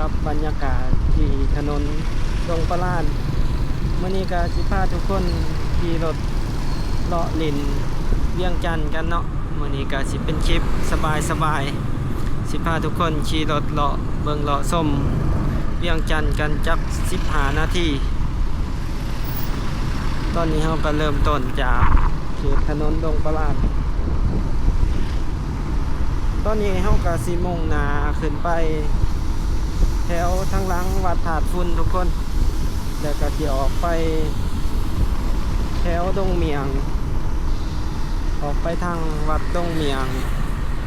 กับบรรยากาศที่ถนนดงปลาดมื้อนี้ก็สิพาทุกคนขี่รถเลาะลินเวียงจันทน์กันเนาะมื้อนี้ก็สิเป็นคลิปสบายๆสิพาทุกคนขี่รถเลาะเบิ่งเลาะส้มเวียงจันทน์กันจัก15นาทีตอนนี้เราก็เริ่มต้นจากเขตถนนดงปลาดตอนนี้เราก็สิมุ่งหน้าขึ้นไปแถวทางหลังวัดถาดฝุ่นทุกคนแล้วก็สิออกไปแถวดงเมียงออกไปทางวัดดงเมียง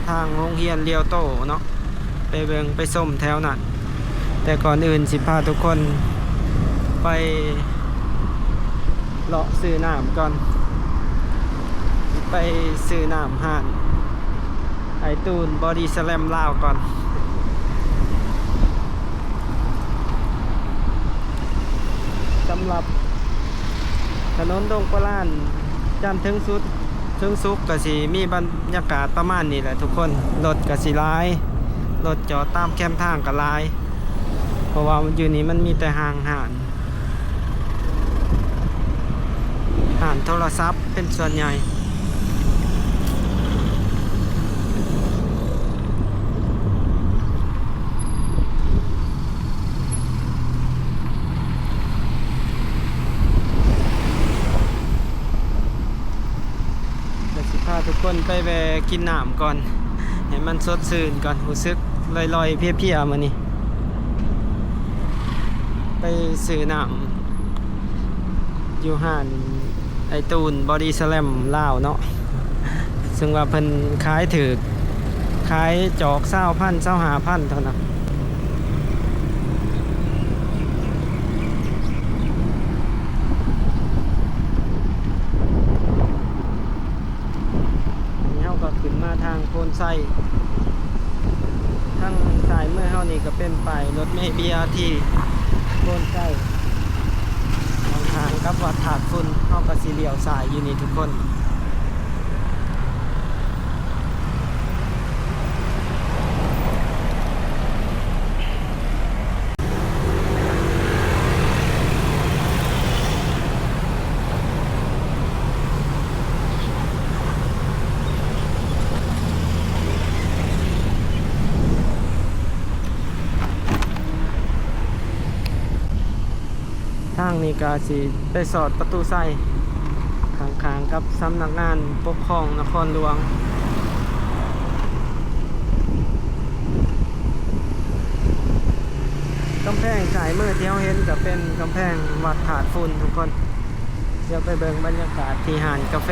ทางโรงเรียนเลียวโตเนาะไปเบิ่งไปส้มแถวนั้นแต่ก่อนอื่นสิพาทุกคนไปเลาะซื้อน้ำก่อนไปซื้อน้ำห่านไอตูนบอดี้สแลมลาวก่อนสำหรับถนนดงปลาดจันทร์ถึงสุขก็สิมีบรรยากาศประมาณนี้แหละทุกคนรถก็สิหลายรถจอดตามแคมทางก็หลายเพราะว่าอยู่นี้มันมีแต่ห่านโทรศัพท์เป็นส่วนใหญ่พาทุกคนไปแวะกินน้ำก่อนให้มันสดชื่นก่อนรู้สึกลอยๆเพลียๆมานี่ไปซื้อน้ำอยู่ห้านไอตูนบอดี้สแลมลาวเนาะซึ่งว่าเพิ่นขายถือขายจอก20,000 25,000เท่านั้นก็ขึ้นมาทางโพนไซทางสายเมื่อเฮานี่ก็เป็นไปรถเมล์ BRT โพนไซทางกับวัดถาดฝุ่นเฮาก็สิเลี้ยวซ้ายอยู่นี่ทุกคนทางนี้ก็สิไปสอดประตูไส้ข้างๆกับสำนักงานปกครองนครหลวงกำแพงสายมือที่เราเห็นก็เป็นกำแพงวัดถาดฝุ่นทุกคนเดี๋ยวไปเบิ่งบรรยากาศที่ห้านกาแฟ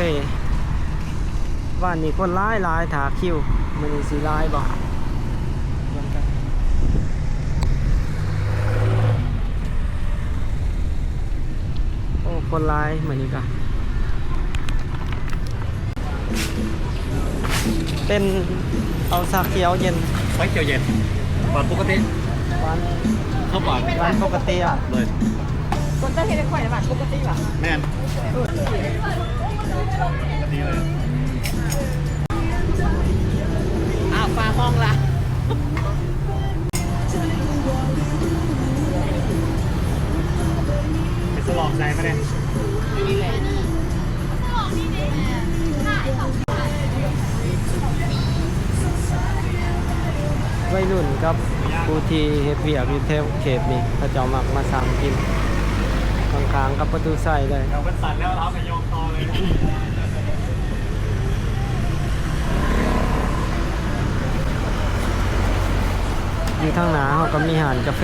วันนี้คนหลายถาคิวมันนี่สิหลายบ่คนร้ายเหมือนนี้ก็เป็นเอาชาเขียวเย็นไว้เขียวเย็นหวานปกติหวานข้าวหวานปกติอ่ะเลยคนจะเห็นข่อยหวานปกติป่ะแม่นดีเลยฟ้าห้องละเป็นสลองใจไหมเนี่ยนี่แหละวัยรุ่นกับผู้ที่เฮ็ดเวียกอยู่แถวเขตนี้เขาเจ้ามักมาสั่งกินข้างๆกับประตูไส้เลยเดี๋ยวเป็นสัตว์แล้วเราไปโยงต่อเลยอยู่ทางหน้าเขาก็มีห้านกาแฟ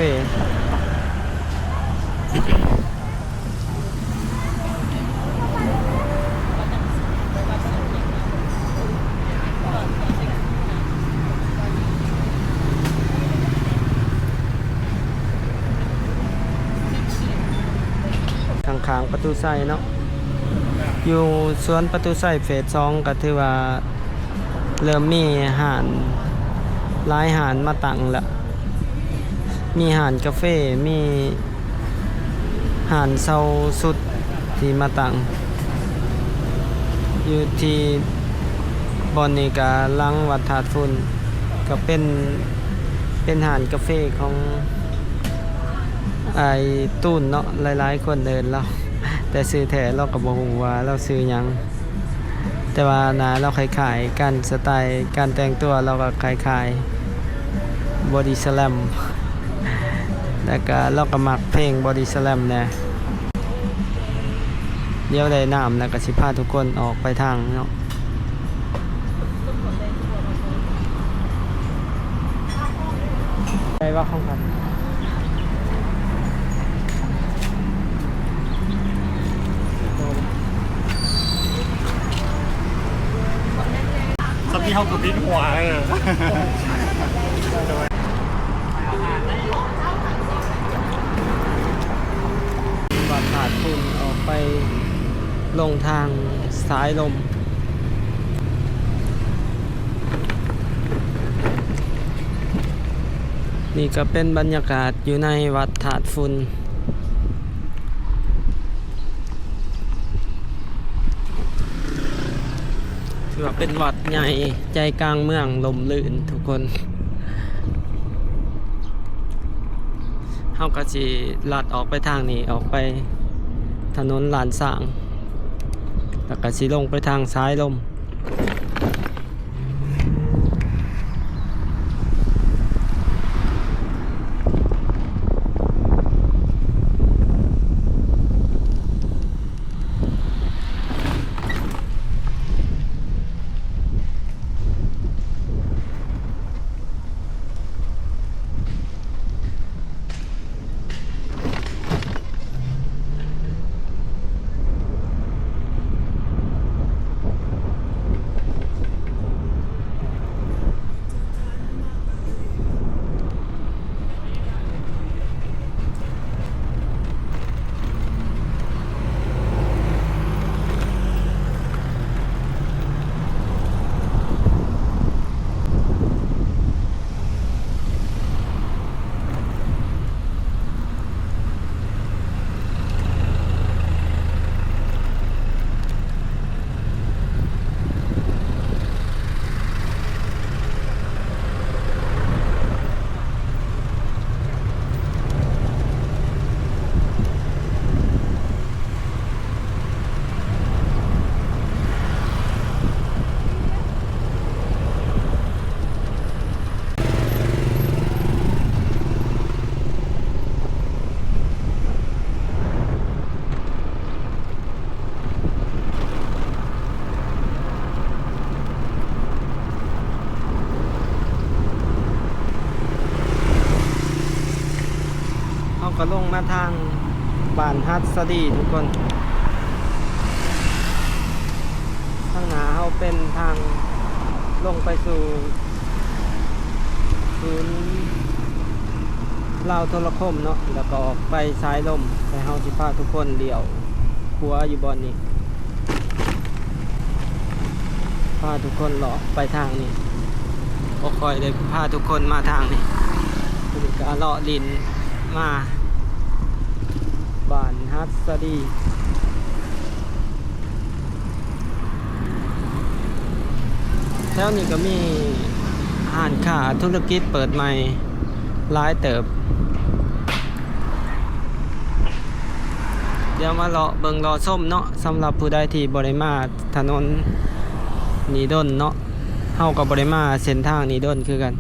ข้างๆประตูไส้เนาะอยู่สวนประตูไส้เฟส2ก็ถือว่าเริ่มมีห้านหลายห้านมาตั้งแล้วมีห้านกาแฟมีห้านเซาสุดที่มาตั้งอยู่ที่บอนนี่ก็หลังวัดถาดฝุ่นก็เป็นห้านกาแฟของ ไอ้ตูนเนาะหลายๆคนเดินเราแต่ซื้อแท้เราก็บ่ฮู้ว่าเราซื้อหยังแต่ว่าหน้าเราคล้ายๆกันสไตล์การแต่งตัวเราก็คล้ายๆบอดี้สแลมแต่ก็เราก็มักเพลงบอดี้สแลมแน่เดี๋ยวได้น้ำแล้วก็สิพาทุกคนออกไปทางเนาะไปว่าของกันสักที่เขากระพริบหัวเลย วัดถาดคุณออกไปลงทางสายลมนี่ก็เป็นบรรยากาศอยู่ในวัดถาดฝุ่นถือว่าเป็นวัดใหญ่ใจกลางเมืองลมลื่นทุกคนเฮาก็สิลัดออกไปทางนี้ออกไปถนนลานสร้างแล้วก็สิลงไปทางซ้ายลมก็ลงมาทางบ้านฮัตสดีทุกคนทางหนาเขาเป็นทางลงไปสู่ศูนย์ลาวโทรคมเนาะแล้วก็ออกไปซ้ายลมไปเฮาสิพาทุกคนเดี่ยวขัวอยู่บอนนี้พาทุกคนเลาะไปทางนี้ก็คอยได้พาทุกคนมาทางนี้เป็นการเลาะดินมาบ้านฮัตสดีแถวนี้ก็มีห้างค้าธุรกิจเปิดใหม่หลายเติบเดี๋ยวมาเลาะเบิงรอส้มเนาะสำหรับผู้ใดที่บ่ได้มาถนนนีดนเนาะเฮาก็บ่ได้มาเส้นทางนีดนคือกัน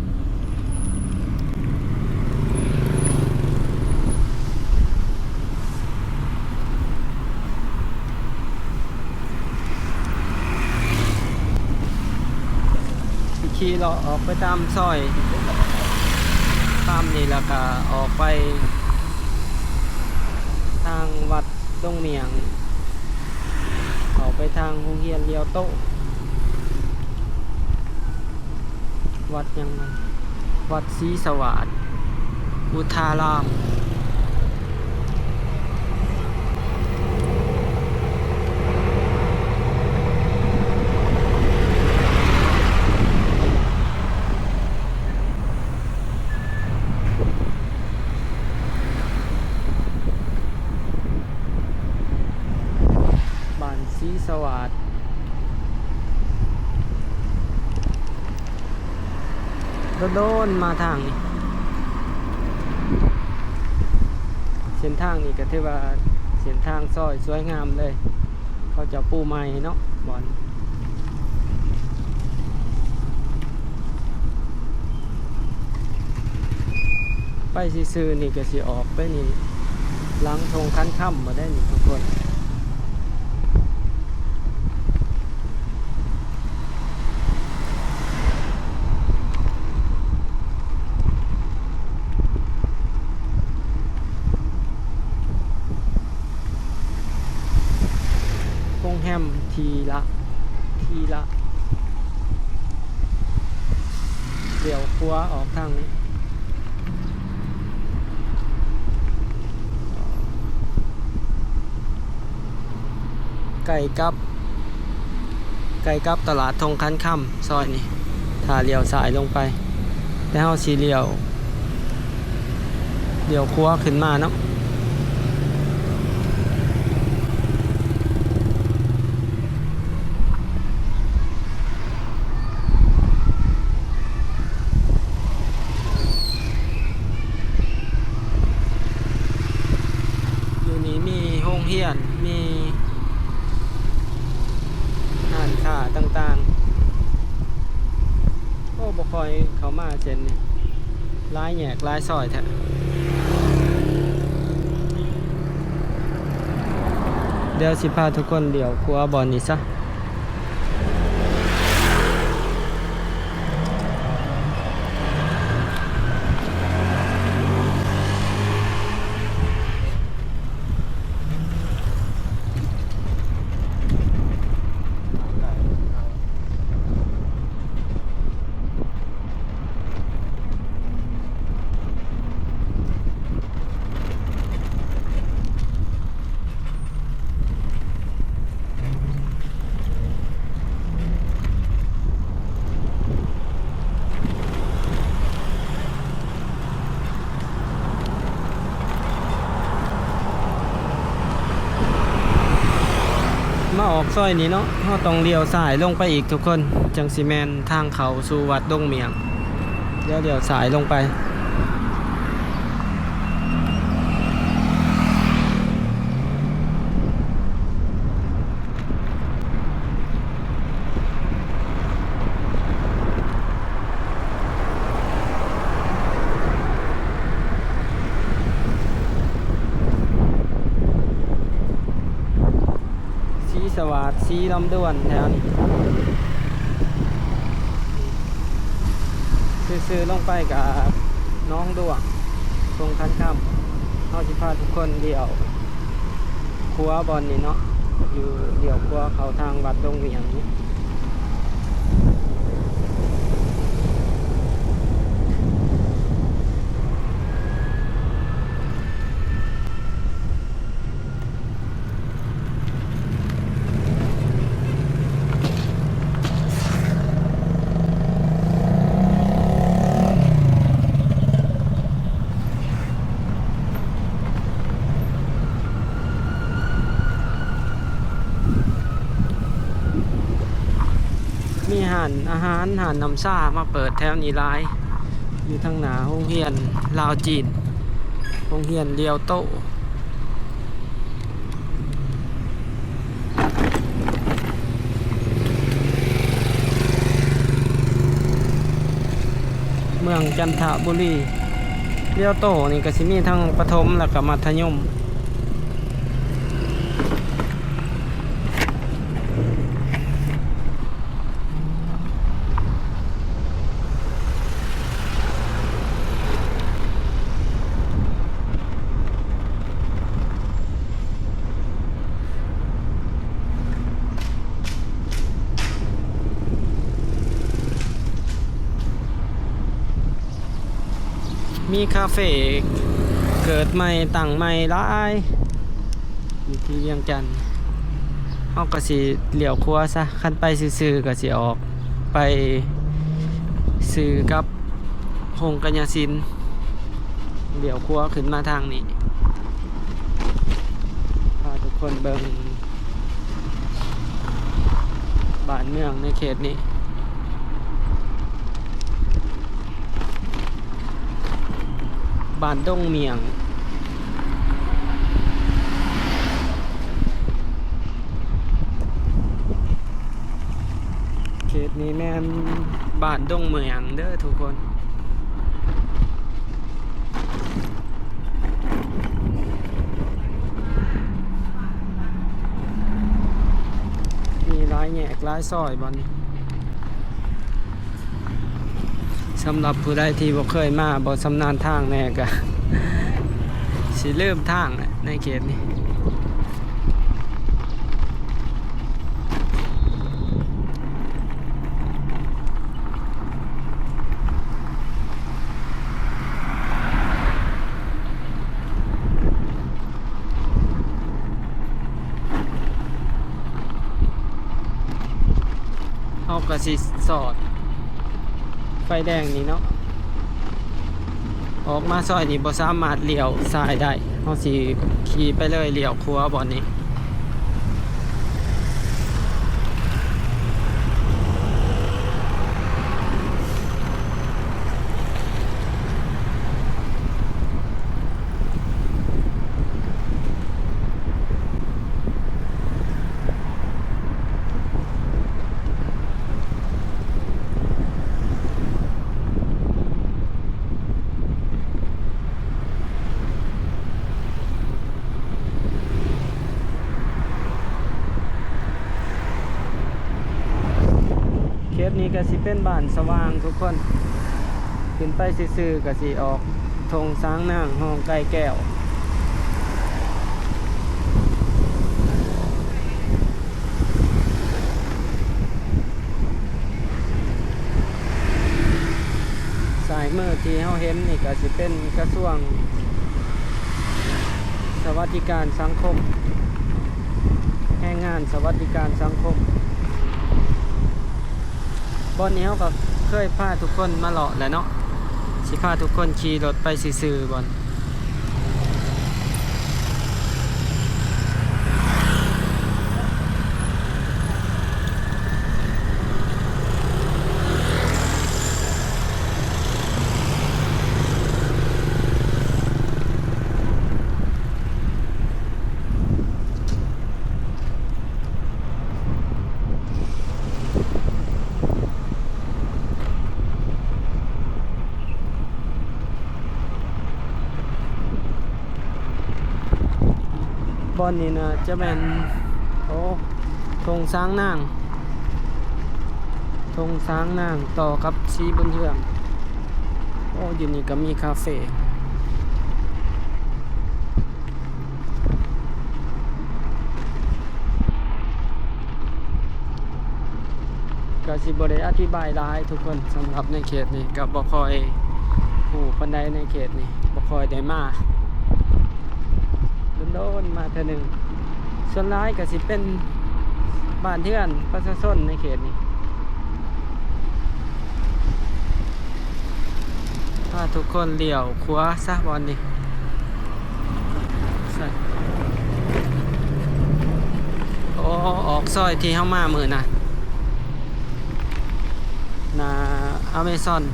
ขี่เลาะออกไปตามซอยตามนี่แล้วก็ออกไปทางวัดดงเมียงออกไปทางโรงเรียนเลียวโต้วัดยังไงวัดศรีสวัสดิ์อุทารามศรีสวัสดิ์โดนมาทางนี้ เส้นทางนี่ก็ถือว่าเส้นทางซอยสวยงามเลย เขาจะปูใหม่เนาะบอลไปซื่อๆนี่ก็สิออกไปนี่หลังธงคันค่ำมาได้นี่ทุกคนโรงแฮมทีละเดี๋ยวครัวออกทางนี้ไก่กับตลาดธงคันค่ำซอยนี่ถ้าเลี้ยวสายลงไปแล้วเอาสีเลี้ยวครัวขึ้นมาเนาะอยู่นี้มีโรงเรียนมีร้านค้าต่างๆโอ้บ่ค่อยเข้ามาเส้นนี่หลายแยกหลายซอยแท้เดี๋ยวสิพาทุกคนเดี๋ยวครัวบอลนี่ซะมาออกซอยนี้เนาะเราต้องเลี้ยวซ้ายลงไปอีกทุกคนจังซีแมนทางเขาสู่วัดดงเมียงเดี๋ยวเลี้ยวซ้ายลงไปสวัสดิ์สีลำดวนแถวนี้ซื้อลงไปกับน้องดวงตรงคันค่ำเอาสิพาทุกคนเดี่ยวครัวบอลนี่เนาะอยู่เดี่ยวครัวเขาทางวัดดงเวียงนี้มีอาหารน้ำซ่ามาเปิดแถวนี้หลายอยู่ทางหน้าโรงเรียนลาวจีนโรงเรียนเลียวโตเมืองจันทบุรีเลียวโตนี่ก็สิมีทั้งประถมแล้วก็มัธยมมีคาเฟ่เกิดใหม่ตั้งใหม่หลายอยู่ที่เวียงจันทน์เฮาก็สิเลี้ยวครัวซะคันไปซื่อๆก็สิออกไปซื้อกับโฮงกัญญาสินเลี้ยวครัวขึ้นมาทางนี้พาทุกคนเบิ่งบ้านเมืองในเขตนี้บ้านดงเมียง เขตนี้แม่นบ้านดงเมืองเด้อทุกคนมีหลายแยกหลายซอยบ่นี้สำหรับผู้ใดที่บ่เคยมาบ่ชำนาญทางแน่ก็ สิเริ่มทางแหละในเขตนี้เอาก็สิสอดไฟแดงนี่เนาะออกมาซอยนี้บ่สามารถเลี้ยวซ้ายได้เฮาสิขี่ไปเลยเลี้ยวขวาบ่นี้เขตนี้ก็สิเป็นบ้านสว่างทุกคนขึ้นไปซื่อๆก็สิออกธงช้างนางห้องไก่แก้วสายมือที่เฮาเห็นนี่ก็สิเป็นกระทรวงสวัสดิการสังคมแรงงานสวัสดิการสังคมบอนนี้เขาก็เคยพาทุกคนมาเลาะแหล้วเนาะสิพาทุกคนขี่รถไปซื่อๆบอนบอนนี้นะจะเป็นโอ้ธงช้างนางธงช้างนางต่อกับสีบุญเรืองโอ้อยู่นี่ก็มีคาเฟ่ก็สิบ่ได้อธิบายหลายทุกคนสำหรับในเขตนี้ก็บ่ค่อยฮู้ปานใดในเขตนี้บ่ค่อยได้มาโดนมาเท่านึงส่วนร้ายก็สิเป็นบ้านเทือนประชาชนในเขตนี้ถ้าทุกคนเลี้ยวขวาซะบอลนี่โอ้ออกซอยที่เข้ามามือนะนาอเมซอน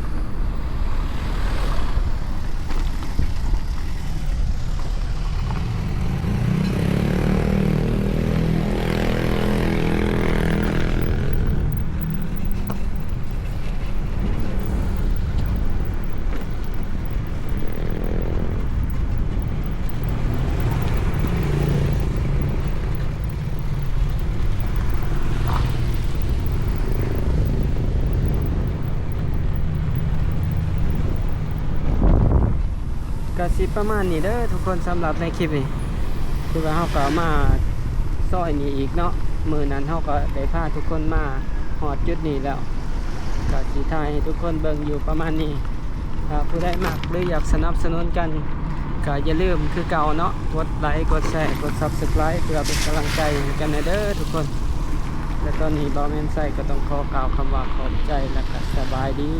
ก็สิประมาณนี้เด้อทุกคนสำหรับในคลิปนี้คือว่าเฮาก็มาซอยนี้อีกเนาะมื้อนั้นเฮาก็ได้พาทุกคนมาฮอดจุดนี้แล้วก็สิถ่ายให้ทุกคนเบิ่งอยู่ประมาณนี้ถ้าผู้ใดมักหรืออยากสนับสนุนกันก็อย่าลืมคือเก่าเนาะกดไลค์กดแชร์กด Subscribe เพื่อเป็นกำลังใจให้กันเด้อทุกคนและตอนนี้บ่แม่นไส้ก็ต้องขอกล่าวคำว่าขอบใจและก็สบายดี